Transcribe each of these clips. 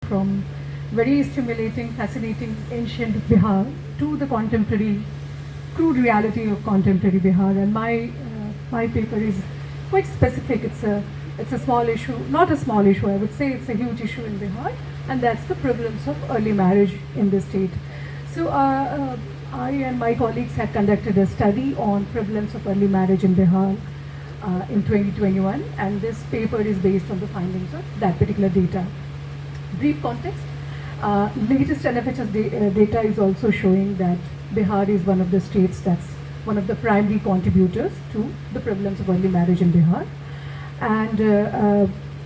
from very stimulating, fascinating ancient Bihar to the contemporary, crude reality of contemporary Bihar. And my paper is quite specific. It's a small issue, not a small issue, I would say it's a huge issue in Bihar, and that's the prevalence of early marriage in the state. So I and my colleagues had conducted a study on prevalence of early marriage in Bihar in 2021, and this paper is based on the findings of that particular data. Brief context, latest NFHS data is also showing that Bihar is one of the states that's one of the primary contributors to the prevalence of early marriage in Bihar. And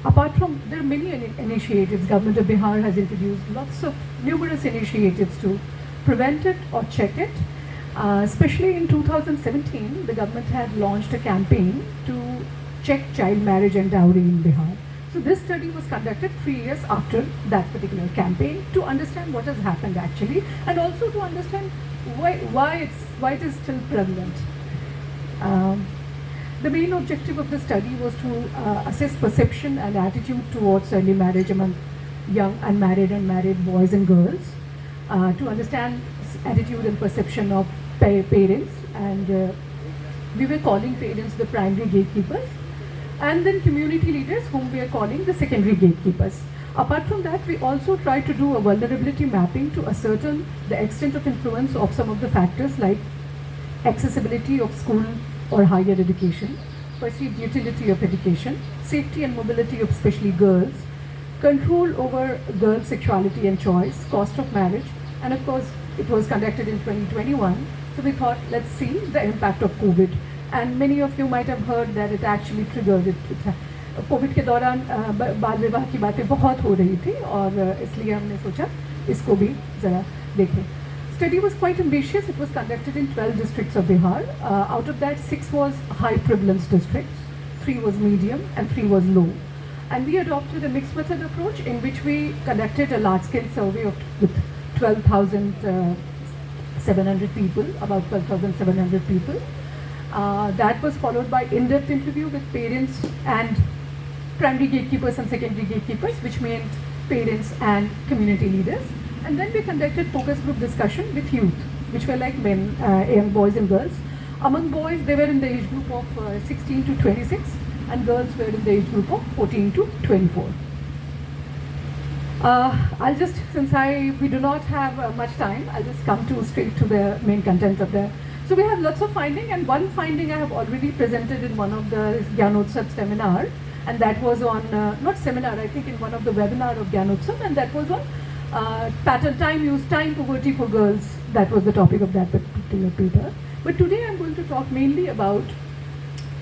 apart from, there are many initiatives. Government of Bihar has introduced numerous initiatives to prevent it or check it. Especially in 2017, the government had launched a campaign to check child marriage and dowry in Bihar. So this study was conducted 3 years after that particular campaign to understand what has happened actually, and also to understand why it is still prevalent. The main objective of the study was to assess perception and attitude towards early marriage among young unmarried and married boys and girls, to understand attitude and perception of parents, and we were calling parents the primary gatekeepers, and then community leaders whom we are calling the secondary gatekeepers. Apart from that, we also tried to do a vulnerability mapping to ascertain the extent of influence of some of the factors like accessibility of school or higher education, perceived utility of education, safety and mobility of especially girls, control over girls' sexuality and choice, cost of marriage, and of course it was conducted in 2021, so we thought let's see the impact of COVID. And many of you might have heard that it actually triggered it. Covid के दौरान बाल विवाह की बातें बहुत हो रही थी, और इसलिए हमने सोचा इसको भी ज़रा देखें. Study was quite ambitious. It was conducted in 12 districts of Bihar. Out of that, 6 was high prevalence districts, 3 was medium, and 3 was low. And we adopted a mixed method approach in which we conducted a large-scale survey with 12,700 people, about 12,700 people. That was followed by in-depth interview with parents and primary gatekeepers and secondary gatekeepers, which meant parents and community leaders. And then we conducted focus group discussion with youth, which were like men, young boys and girls. Among boys, they were in the age group of 16 to 26, and girls were in the age group of 14 to 24. I'll just, since we do not have much time, I'll just come straight to the main content of the. So we have lots of finding, and one finding I have already presented in one of the Gyanotsava seminar, and that was on, not seminar, I think in one of the webinar of Gyanotsava, and that was on pattern time poverty for girls. That was the topic of that particular paper. But today I'm going to talk mainly about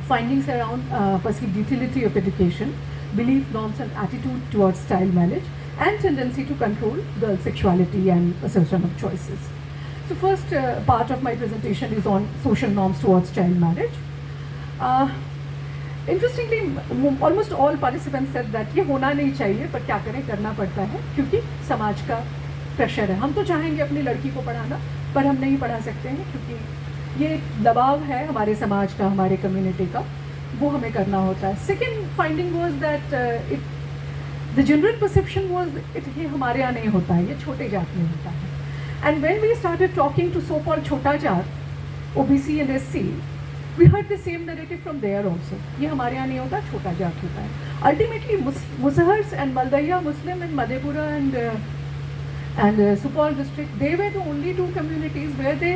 findings around perceived utility of education, belief, norms and attitude towards child marriage, and tendency to control girl sexuality and assertion of choices. So first part of my presentation is on social norms towards child marriage. Interestingly, almost all participants said that ये होना नहीं चाहिए, पर क्या करें, करना पड़ता है क्योंकि समाज का प्रेशर है. हम तो चाहेंगे अपनी लड़की को पढ़ाना, पर हम नहीं पढ़ा सकते हैं क्योंकि ये दबाव है हमारे समाज का, हमारे कम्युनिटी का, वो हमें करना होता है. Second finding was that the general perception was ये हमारे यहाँ नहीं होता है, ये छोटे जात में होता है. And when we started talking to so called छोटा जात, OBC and SC, we heard the same narrative from there also. ये हमारे यहाँ नहीं होता, छोटा जाट होता है. Ultimately, Musahars and Maldaya Muslim in Madhepura and Supal district, they were the only two communities where they,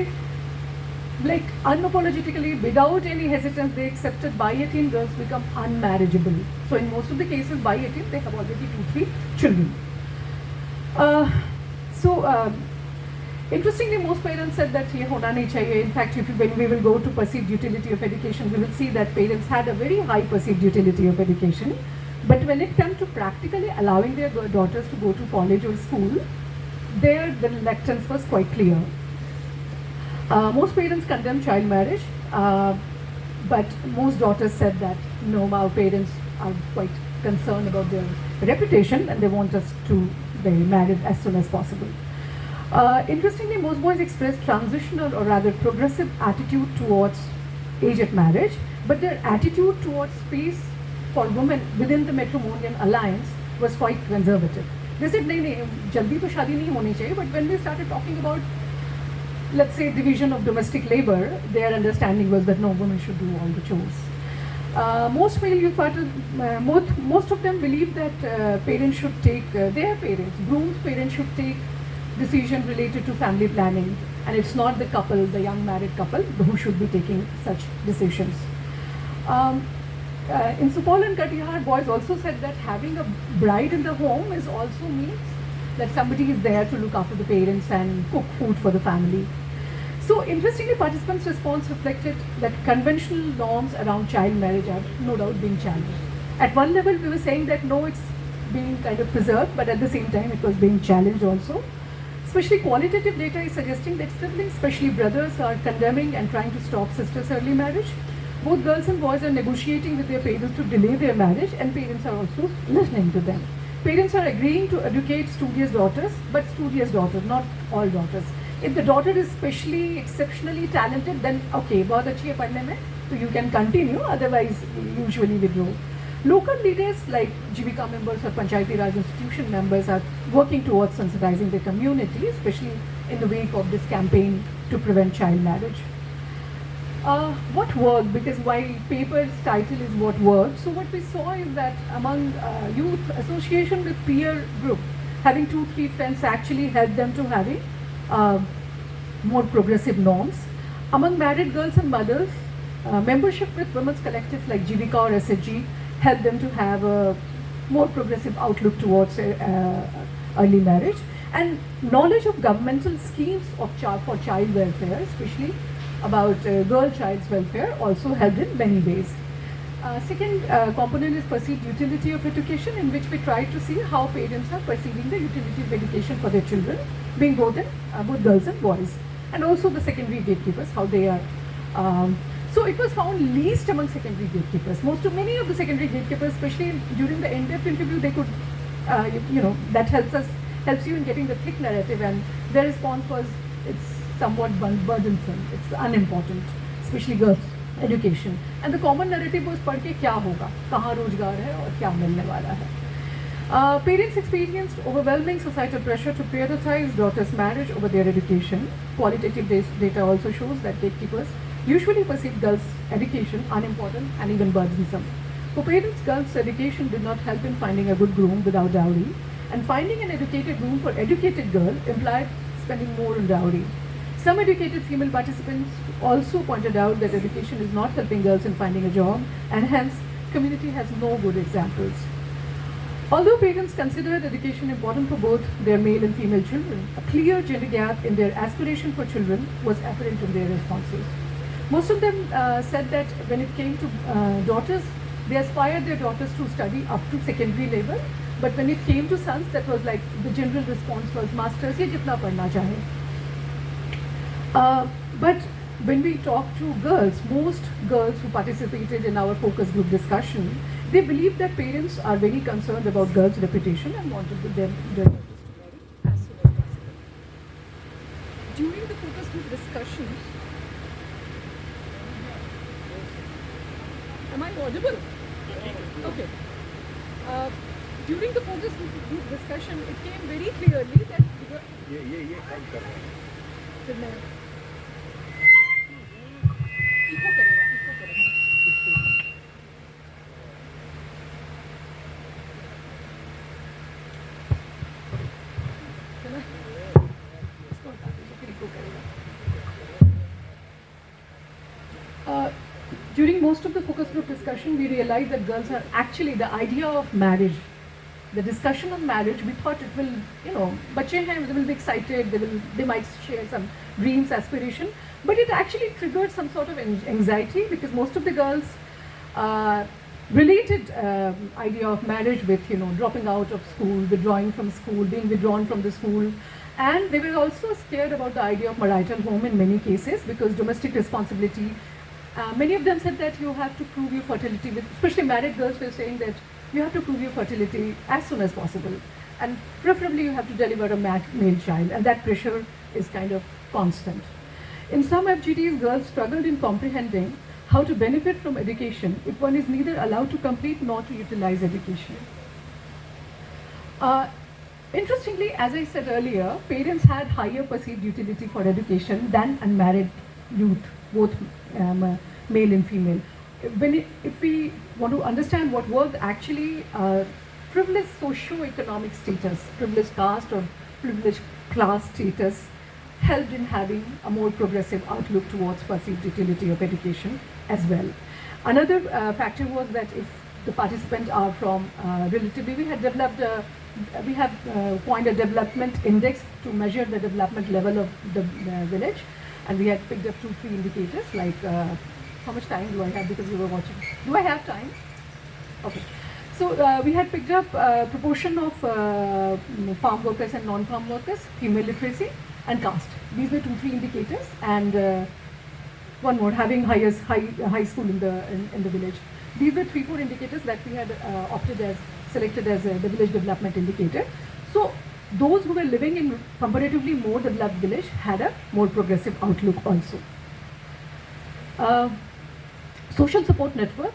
like unapologetically, without any hesitance, they accepted by 18 girls become unmarriageable. So in most of the cases, by 18 they have already 2-3 children. Interestingly, most parents said that ये होना नहीं चाहिए. In fact, when we will go to perceived utility of education, we will see that parents had a very high perceived utility of education. But when it came to practically allowing their daughters to go to college or school, the reluctance was quite clear. Most parents condemn child marriage, but most daughters said that no, our parents are quite concerned about their reputation and they want us to be married as soon as possible. Interestingly, most boys expressed transitional or rather progressive attitude towards age at marriage, but their attitude towards space for women within the matrimonial alliance was quite conservative. They said, नहीं, जल्दी तो शादी नहीं होनी चाहिए. But when we started talking about, let's say, division of domestic labor, their understanding was that no, women should do all the chores. Most male youth partners, most of them believe that parents should take, their parents, groom's parents should take decision related to family planning, and it's not the couple, the young married couple, who should be taking such decisions. In Supal and Katihar, boys also said that having a bride in the home is also means that somebody is there to look after the parents and cook food for the family. So interestingly, participants' response reflected that conventional norms around child marriage are no doubt being challenged. At one level, we were saying that no, it's being kind of preserved, but at the same time, it was being challenged also. Especially qualitative data is suggesting that siblings, especially brothers, are condemning and trying to stop sisters' early marriage. Both girls and boys are negotiating with their parents to delay their marriage, and parents are also listening to them. Parents are agreeing to educate studious daughters, but studious daughters, not all daughters. If the daughter is especially exceptionally talented, then okay, बहुत अच्छी है पढ़ने में, so you can continue, otherwise usually withdraw. Local leaders like Jivika members or Panchayati Raj institution members are working towards sensitizing the community, especially in the wake of this campaign to prevent child marriage. What worked? Because while paper's title is what worked, so what we saw is that among youth association with peer group, having 2-3 friends actually helped them to having more progressive norms. Among married girls and mothers, membership with women's collectives like Jivika or SHG helped them to have a more progressive outlook towards early marriage. And knowledge of governmental schemes of for child welfare, especially about girl child's welfare, also helped in many ways. Second component is perceived utility of education, in which we try to see how parents are perceiving the utility of education for their children, being both girls and boys, and also the secondary gatekeepers, how they are. So it was found least among secondary gatekeepers. Many of the secondary gatekeepers, especially during the in-depth interview, they could, that helps you in getting the thick narrative, and their response was, it's somewhat burdensome, it's unimportant, especially girls' education. And the common narrative was, पढ़ के क्या होगा, कहाँ रोजगार है और क्या मिलने वाला है. Parents experienced overwhelming societal pressure to prioritize daughters' marriage over their education. Qualitative data also shows that gatekeepers usually perceive girls' education unimportant and even burdensome. For parents, girls' education did not help in finding a good groom without dowry, and finding an educated groom for educated girl implied spending more on dowry. Some educated female participants also pointed out that education is not helping girls in finding a job, and hence community has no good examples. Although parents considered education important for both their male and female children, a clear gender gap in their aspiration for children was apparent in their responses. Most of them said that when it came to daughters, they aspired their daughters to study up to secondary level, but when it came to sons, that was like the general response was masters ye jitna padhna chahe. But when we talk to girls, most girls who participated in our focus group discussion, they believe that parents are very concerned about girls' reputation and wanted their daughters to marry as soon as possible. During the focus group discussion, am I audible? Okay. During the focus group discussion, it came very clearly that during most of the focus group discussion, we realized that girls are actually the idea of marriage. The discussion on marriage, we thought it will, bache hain, they will be excited, they might share some dreams, aspiration, but it actually triggered some sort of anxiety, because most of the girls related idea of marriage with, dropping out of school, withdrawing from school, being withdrawn from the school, and they were also scared about the idea of marital home in many cases, because domestic responsibility. Many of them said that you have to prove your fertility, especially married girls were saying that you have to prove your fertility as soon as possible, and preferably you have to deliver a male child, and that pressure is kind of constant. In some FGTs, girls struggled in comprehending how to benefit from education if one is neither allowed to complete nor to utilize education. Interestingly, as I said earlier, parents had higher perceived utility for education than unmarried youth, both male and female. If we want to understand what worked, actually, privileged socio-economic status, privileged caste or privileged class status helped in having a more progressive outlook towards perceived utility of education as well. Another factor was that if the participants are from relatively, we have coined a development index to measure the development level of the village, and we had picked up 2-3 indicators like how much time do I have, because we were watching. Do I have time? Okay. So we had picked up proportion of farm workers and non-farm workers, female literacy, and caste. These were 2-3 indicators, and one more, having high school in the village. These were 3-4 indicators that we had selected as the village development indicator. So those who were living in comparatively more developed village had a more progressive outlook also. Social support network,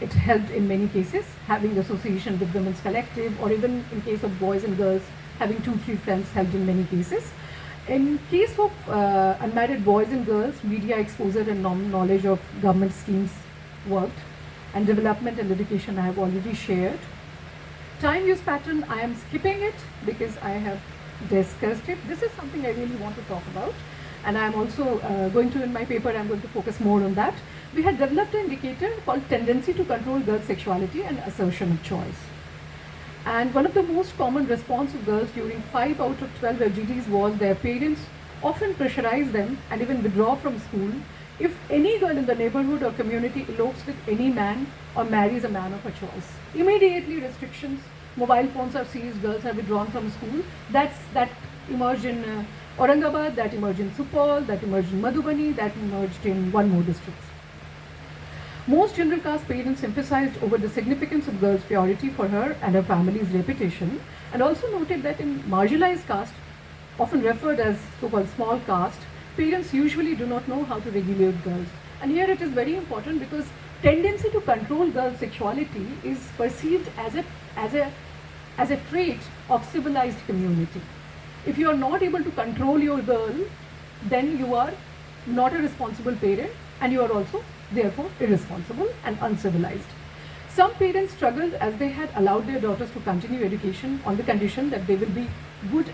it helped in many cases, having association with women's collective, or even in case of boys and girls, having 2-3 friends helped in many cases. In case of unmarried boys and girls, media exposure and knowledge of government schemes worked, and development and education I have already shared. Time use pattern, I am skipping it because I have discussed it. This is something I really want to talk about, and I am also going to, in my paper, I am going to focus more on that. We had developed an indicator called tendency to control girls' sexuality and assertion of choice. And one of the most common response of girls during 5 out of 12 LGDs was their parents often pressurize them and even withdraw from school if any girl in the neighborhood or community elopes with any man or marries a man of her choice. Immediately restrictions, mobile phones are seized, girls are withdrawn from school. That emerged in Aurangabad, that emerged in Supal, that emerged in Madhubani, that emerged in one more district. Most general caste parents emphasized over the significance of girls' purity for her and her family's reputation, and also noted that in marginalized caste, often referred as so-called small caste, parents usually do not know how to regulate girls. And here it is very important because tendency to control girls' sexuality is perceived as a trait of civilized community. If you are not able to control your girl, then you are not a responsible parent, and you are also therefore irresponsible and uncivilized. Some parents struggled as they had allowed their daughters to continue education on the condition that they will be good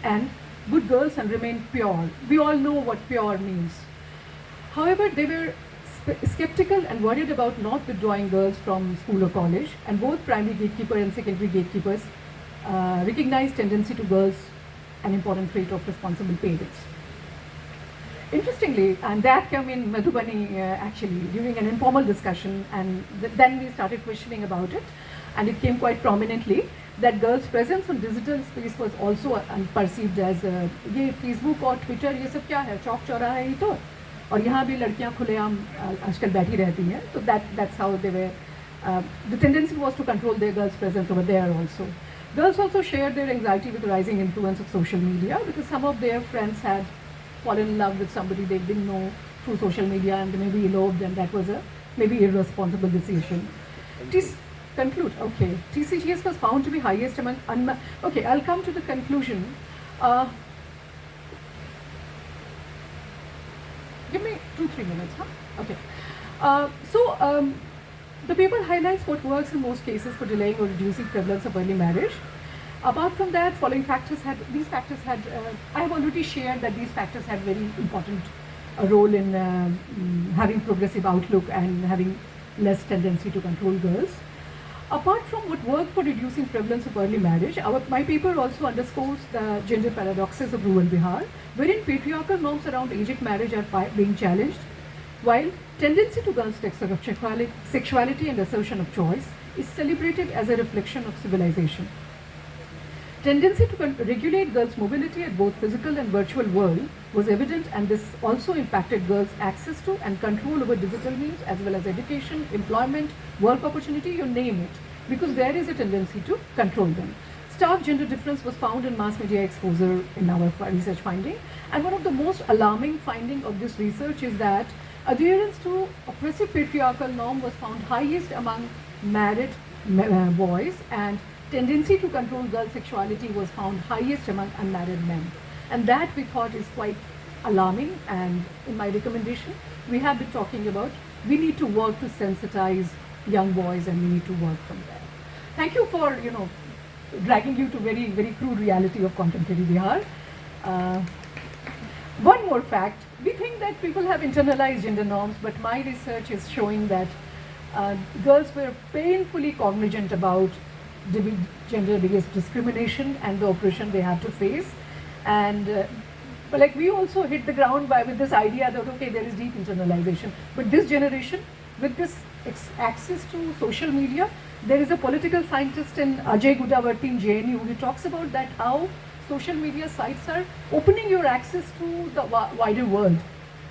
girls and remain pure. We all know what pure means. However, they were skeptical and worried about not withdrawing girls from school or college, and both primary gatekeeper and secondary gatekeepers recognized tendency to girls an important trait of responsible parents. Interestingly, and that came in Madhubani actually during an informal discussion, and then we started questioning about it, and it came quite prominently that girls' presence on digital space was also perceived as ये Facebook और Twitter ये सब क्या है, चौक चौराहा ही तो, और यहाँ भी लड़कियाँ खुलेआम आजकल बैठी रहती हैं, so that's how they were. The tendency was to control their girls' presence over there also. Girls also shared their anxiety with the rising influence of social media because some of their friends had fallen in love with somebody they didn't know through social media, and they maybe eloped, and that was a maybe irresponsible decision. Conclude. Okay. TCGS was found to be highest among okay, I'll come to the conclusion. Give me 2-3 minutes, huh? Okay. The paper highlights what works in most cases for delaying or reducing prevalence of early marriage. Apart from that, these factors had, I have already shared that these factors had very important role in having progressive outlook and having less tendency to control girls. Apart from what worked for reducing prevalence of early marriage, my paper also underscores the gender paradoxes of rural Bihar, wherein patriarchal norms around age-age marriage are being challenged, while tendency to girls' sexuality and assertion of choice is celebrated as a reflection of civilization. Tendency to regulate girls' mobility at both physical and virtual world was evident, and this also impacted girls' access to and control over digital means as well as education, employment, work opportunity, you name it, because there is a tendency to control them. Stark gender difference was found in mass media exposure in our research finding, and one of the most alarming finding of this research is that adherence to oppressive patriarchal norm was found highest among married boys and tendency to control girl sexuality was found highest among unmarried men. And that we thought is quite alarming, and in my recommendation, we have been talking about we need to work to sensitize young boys, and we need to work from there. Thank you for, dragging you to very, very crude reality of contemporary Bihar. One more fact, we think that people have internalized gender norms, but my research is showing that girls were painfully cognizant about gender-based discrimination and the oppression they have to face. And but like we also hit the ground with this idea that okay, there is deep internalization, but this generation with this access to social media, there is a political scientist in Ajay Gudavarti in JNU who talks about that how social media sites are opening your access to the wider world.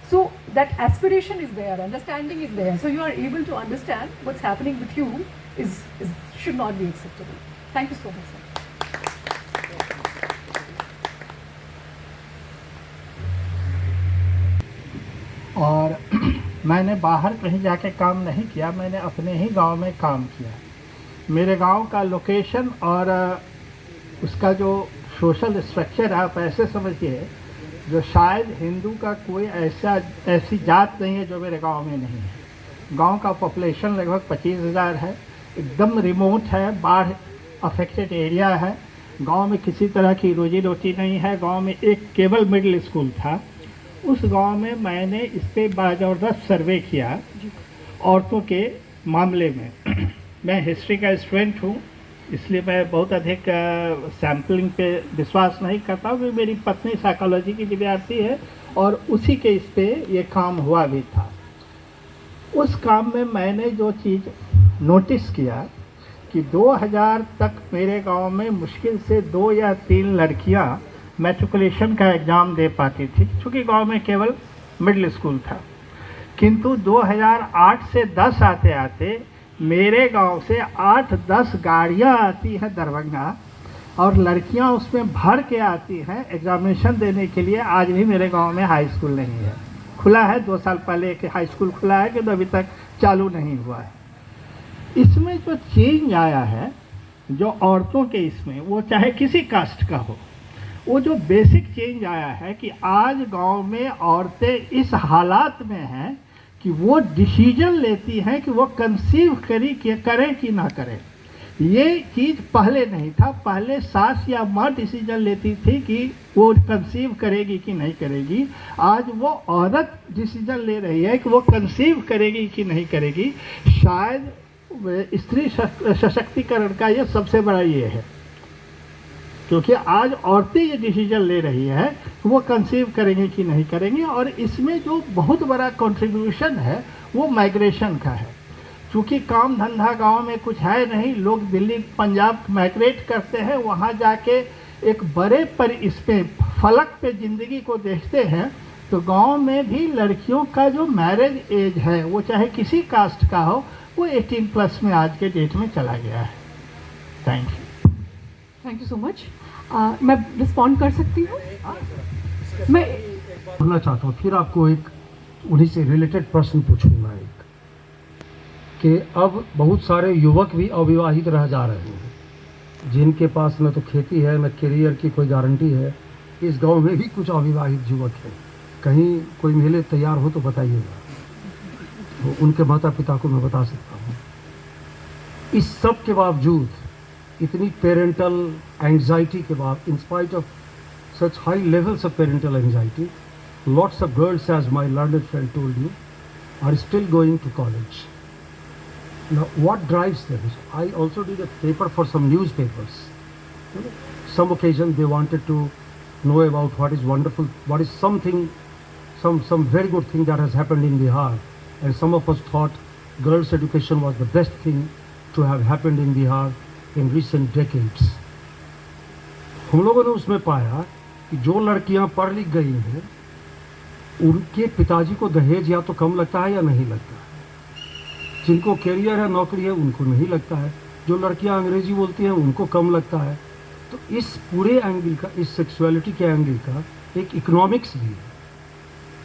So that aspiration is there, understanding is there, so you are able to understand what's happening with you should not be acceptable. Thank you so much, sir. और मैंने बाहर कहीं जाके काम नहीं किया, मैंने अपने ही गांव में काम किया। मेरे गांव का लोकेशन और उसका जो सोशल स्ट्रक्चर है, आप ऐसे समझिए जो शायद हिंदू का कोई ऐसी जात नहीं है जो मेरे गांव में नहीं है। गांव का पॉपुलेशन लगभग 25,000 है, एकदम रिमोट है, बाढ़ अफेक्टेड एरिया है। गांव में किसी तरह की रोजी रोटी नहीं है। गांव में एक केवल मिडिल स्कूल था। उस गांव में मैंने इस पर ज़बरदस्त सर्वे किया औरतों के मामले में। मैं हिस्ट्री का स्टूडेंट हूँ, इसलिए मैं बहुत अधिक सैम्पलिंग पे विश्वास नहीं करता हूँ, क्योंकि मेरी पत्नी साइकोलॉजी की विद्यार्थी है और उसी के इस पे ये काम हुआ भी था। उस काम में मैंने जो चीज़ नोटिस किया कि 2000 तक मेरे गांव में मुश्किल से 2 या 3 लड़कियां मैट्रिकुलेशन का एग्ज़ाम दे पाती थी, क्योंकि गांव में केवल मिडिल स्कूल था। किंतु 2008 से 10 आते आते मेरे गांव से 8-10 गाड़ियां आती हैं दरभंगा, और लड़कियां उसमें भर के आती हैं एग्जामिनेशन देने के लिए। आज भी मेरे गांव में हाई स्कूल नहीं है। खुला है 2 साल पहले एक हाई स्कूल खुला है, कि तो अभी तक चालू नहीं हुआ है। इसमें जो चेंज आया है जो औरतों के इसमें, वो चाहे किसी कास्ट का हो, वो जो बेसिक चेंज आया है कि आज गांव में औरतें इस हालात में हैं कि वो डिसीजन लेती हैं कि वो कंसीव करें कि ना करें। ये चीज़ पहले नहीं था। पहले सास या माँ डिसीजन लेती थी कि वो कंसीव करेगी कि नहीं करेगी। आज वो औरत डिसीजन ले रही है कि वो कंसीव करेगी कि नहीं करेगी। शायद स्त्री सशक्तिकरण का ये सबसे बड़ा ये है, क्योंकि आज औरतें ये डिसीजन ले रही है कि वो कंसीव करेंगे कि नहीं करेंगे। और इसमें जो बहुत बड़ा कंट्रीब्यूशन है वो माइग्रेशन का है। क्योंकि काम धंधा गांव में कुछ है नहीं, लोग दिल्ली पंजाब माइग्रेट करते हैं, वहाँ जाके एक बड़े पर इस पे फलक पे ज़िंदगी को देखते हैं। तो गांव में भी लड़कियों का जो मैरिज एज है, वो चाहे किसी कास्ट का हो, वो 18+ में आज के डेट में चला गया है। Thank you so much. मैं रिस्पॉन्ड कर सकती हूँ? मैं बोलना चाहता हूँ, फिर आपको एक उन्हीं से रिलेटेड प्रश्न पूछूंगा एक, कि अब बहुत सारे युवक भी अविवाहित रह जा रहे हैं, जिनके पास न तो खेती है न करियर की कोई गारंटी है। इस गांव में भी कुछ अविवाहित युवक हैं। कहीं कोई मेले तैयार हो तो बताइएगा, तो उनके माता पिता को मैं बता सकता हूँ। इस सब के बावजूद, इतनी पेरेंटल एंजाइटी के बाद, in spite of such high levels of parental anxiety, lots of girls, as my learned friend told you, are still going to college. Now, what drives them? I also did a paper for some newspapers. Some occasion they wanted to know about what is wonderful, what is something, some very good thing that has happened in Bihar. And some of us thought girls' education was the best thing to have happened in Bihar in recent decades. हम लोगों ने उसमें पाया कि जो लड़कियां पढ़ लिख गई हैं, उनके पिताजी को दहेज या तो कम लगता है या नहीं लगता है। जिनको कैरियर है, नौकरी है, उनको नहीं लगता है। जो लड़कियां अंग्रेजी बोलती हैं उनको कम लगता है। तो इस पूरे एंगल का, इस सेक्सुअलिटी के एंगल का एक इकोनॉमिक्स भी है।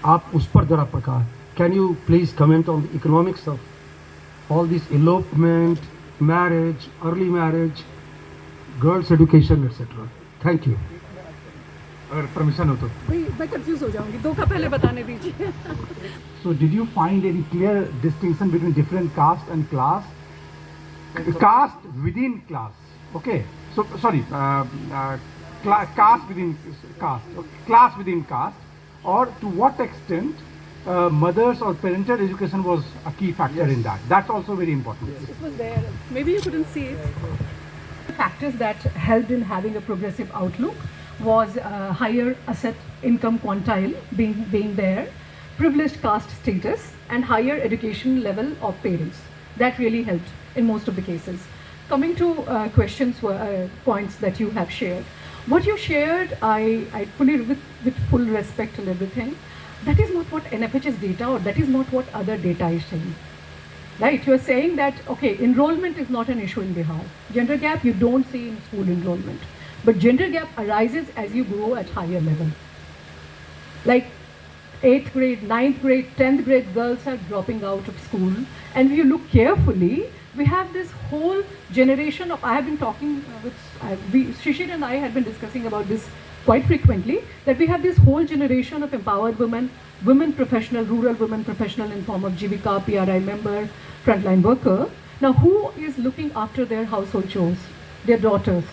आप उस पर ज़रा प्रकाश, can you please comment on the economics of all this elopement, marriage, early marriage, girls' education, etc. Thank you. अगर परमिशन हो तो. भाई मैं कंफ्यूज हो जाऊंगी, दो का पहले बताने दीजिए. So did you find any clear distinction between different caste and class? Caste within class. Okay. So sorry, caste within caste, class within caste, or to what extent mother's or parental education was a key factor in that. That's also very important. It was there. Maybe you couldn't see it. Factors that helped in having a progressive outlook was higher asset income quantile being there, privileged caste status, and higher education level of parents. That really helped in most of the cases. Coming to questions, points that you have shared. What you shared, I fully, with full respect and everything, that is not what NFHS data, or that is not what other data is saying. Right? You are saying that, okay, enrollment is not an issue in Bihar. Gender gap you don't see in school enrollment. But gender gap arises as you grow at higher level. Like 8th grade, 9th grade, 10th grade girls are dropping out of school. And if you look carefully, we have this whole generation of, I have been talking with, Shishir and I had been discussing about this quite frequently, that we have this whole generation of empowered women, women professional, rural women professional in form of Jivika, PRI member, frontline worker. Now who is looking after their household chores? Their daughters.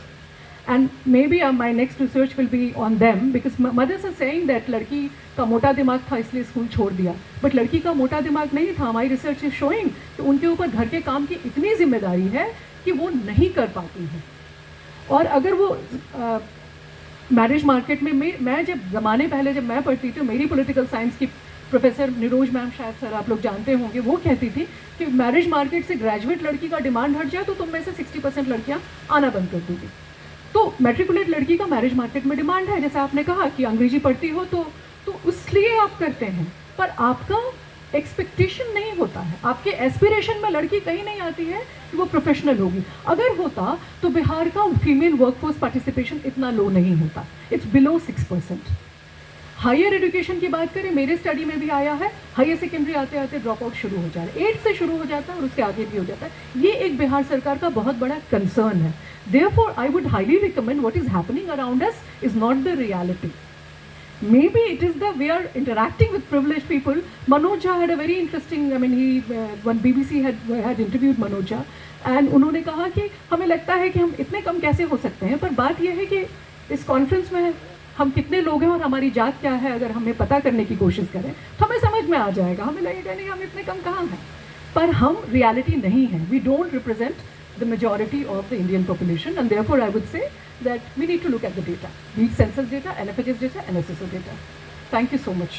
And maybe my next research will be on them, because mothers are saying that लड़की का मोटा दिमाग था इसलिए school छोड़ दिया, but लड़की का मोटा दिमाग नहीं था. हमारी रिसर्च इज शोइंग कि उनके ऊपर घर के काम की इतनी जिम्मेदारी है कि वो नहीं कर पाती हैं. और अगर वो मैरिज मार्केट में मैं जब ज़माने पहले जब मैं पढ़ती थी, मेरी पॉलिटिकल साइंस की प्रोफेसर निरोज मैम, शायद सर आप लोग जानते होंगे, वो कहती थी कि मैरिज मार्केट से ग्रेजुएट लड़की का डिमांड हट जाए तो तुम में से 60% लड़कियाँ आना बंद कर देगी. तो मैट्रिकुलेट लड़की का मैरिज मार्केट में डिमांड है, जैसे आपने कहा कि अंग्रेजी पढ़ती हो तो इसलिए आप करते हैं, पर आपका एक्सपेक्टेशन नहीं होता है, आपके एस्पिरेशन में लड़की कहीं नहीं आती है कि वो प्रोफेशनल होगी. अगर होता तो बिहार का फीमेल वर्कफोर्स पार्टिसिपेशन इतना लो नहीं होता. It's below 6%. हायर एजुकेशन की बात करें, मेरे स्टडी में भी आया है, हायर सेकेंडरी आते आते ड्रॉप आउट शुरू हो जा रहा है, 8 से शुरू हो जाता है और उसके आगे भी हो जाता है. ये एक बिहार सरकार का बहुत बड़ा कंसर्न है. Therefore, I would highly recommend what is happening around us is not the reality. Maybe it is we are interacting with privileged people. Manoj Jha had a very interesting, when BBC had interviewed Manoj Jha, and उन्होंने कहा कि हमें लगता है कि हम इतने कम कैसे हो सकते हैं, पर बात यह है कि इस कॉन्फ्रेंस में हम कितने लोग हैं और हमारी जात क्या है, अगर हमें पता करने की कोशिश करें तो हमें समझ में आ जाएगा. हमें लगेगा नहीं हम इतने कम कहाँ हैं, पर हम रियलिटी नहीं है. We don't represent the majority of the Indian population, and therefore I would say that we need to look at the data, be it census data, NFHS data, NSSO data. Thank you so much.